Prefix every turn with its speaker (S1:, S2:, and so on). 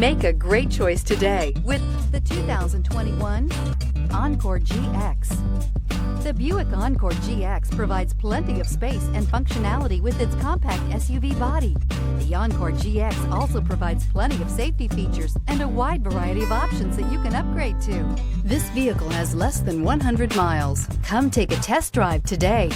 S1: Make a great choice today with the 2021 Encore GX. The Buick Encore GX provides plenty of space and functionality with its compact SUV body. The Encore GX also provides plenty of safety features and a wide variety of options that you can upgrade to. This vehicle has less than 100 miles. Come take a test drive today.